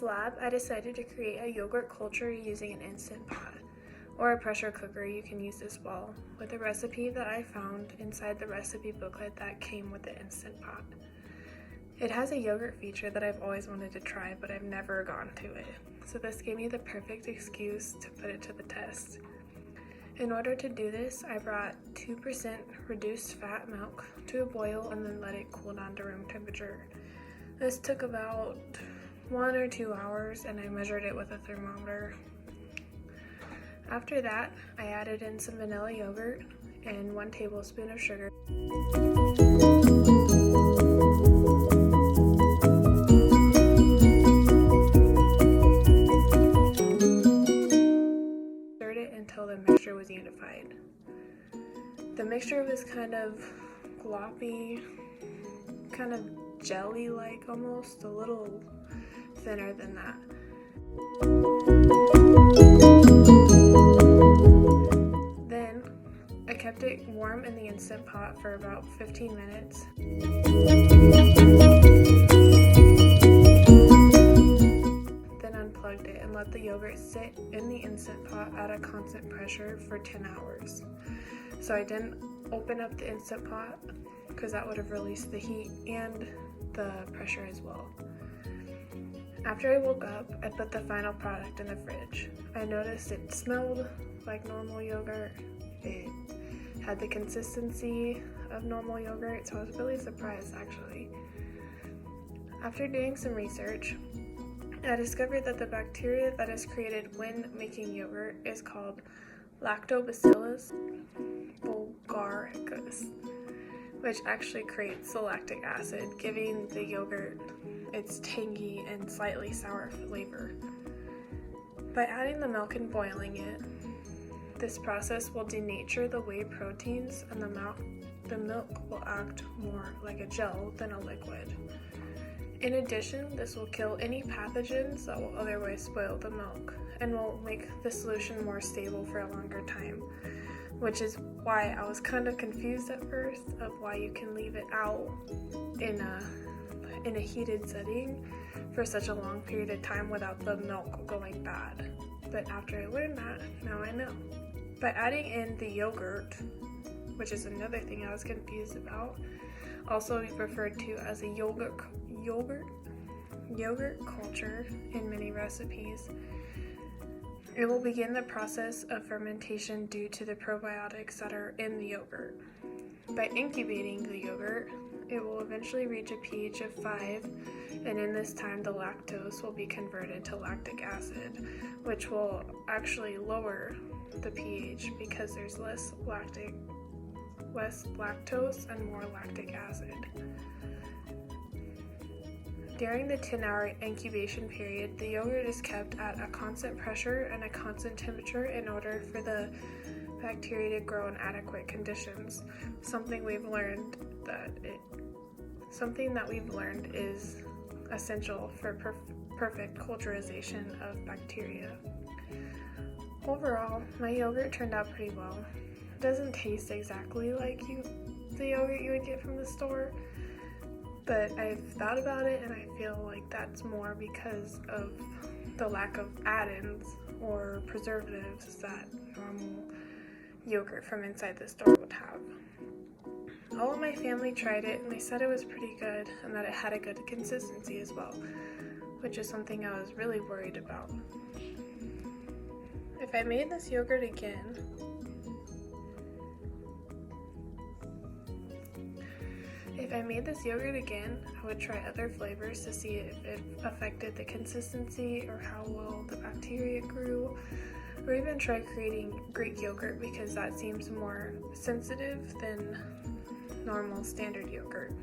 this lab, I decided to create a yogurt culture using an Instant Pot, or a pressure cooker you can use as well, with a recipe that I found inside the recipe booklet that came with the Instant Pot. It has a yogurt feature that I've always wanted to try, but I've never gone to it, so this gave me the perfect excuse to put it to the test. In order to do this, I brought 2% reduced fat milk to a boil and then let it cool down to room temperature. This took about 1 or 2 hours, and I measured it with a thermometer. After that, I added in some vanilla yogurt and 1 tablespoon of sugar. Stirred it until the mixture was unified. The mixture was kind of gloppy, kind of jelly-like almost, a little thinner than that. Then I kept it warm in the Instant Pot for about 15 minutes. Then unplugged it and let the yogurt sit in the Instant Pot at a constant pressure for 10 hours. So I didn't open up the Instant Pot because that would have released the heat and the pressure as well. After I woke up, I put the final product in the fridge. I noticed it smelled like normal yogurt. It had the consistency of normal yogurt, so I was really surprised actually. After doing some research, I discovered that the bacteria that is created when making yogurt is called Lactobacillus bulgaricus, which actually creates the lactic acid, giving the yogurt its tangy and slightly sour flavor. By adding the milk and boiling it, this process will denature the whey proteins, and the milk will act more like a gel than a liquid. In addition, this will kill any pathogens that will otherwise spoil the milk, and will make the solution more stable for a longer time, which is why I was kind of confused at first of why you can leave it out in a heated setting for such a long period of time without the milk going bad. But after I learned that, now I know. By adding in the yogurt, which is another thing I was confused about, also referred to as a yogurt culture in many recipes, it will begin the process of fermentation due to the probiotics that are in the yogurt. By incubating the yogurt, it will eventually reach a pH of 5, and in this time the lactose will be converted to lactic acid, which will actually lower the pH because there's less lactose and more lactic acid. During the 10-hour incubation period, the yogurt is kept at a constant pressure and a constant temperature in order for the bacteria to grow in adequate conditions. Something that we've learned is essential for perfect culturization of bacteria. Overall, my yogurt turned out pretty well. It doesn't taste exactly like the yogurt you would get from the store, but I've thought about it and I feel like that's more because of the lack of add-ins or preservatives that normal yogurt from inside the store would have. All of my family tried it and they said it was pretty good and that it had a good consistency as well, which is something I was really worried about. If I made this yogurt again, I would try other flavors to see if it affected the consistency or how well the bacteria grew, or even try creating Greek yogurt because that seems more sensitive than normal standard yogurt.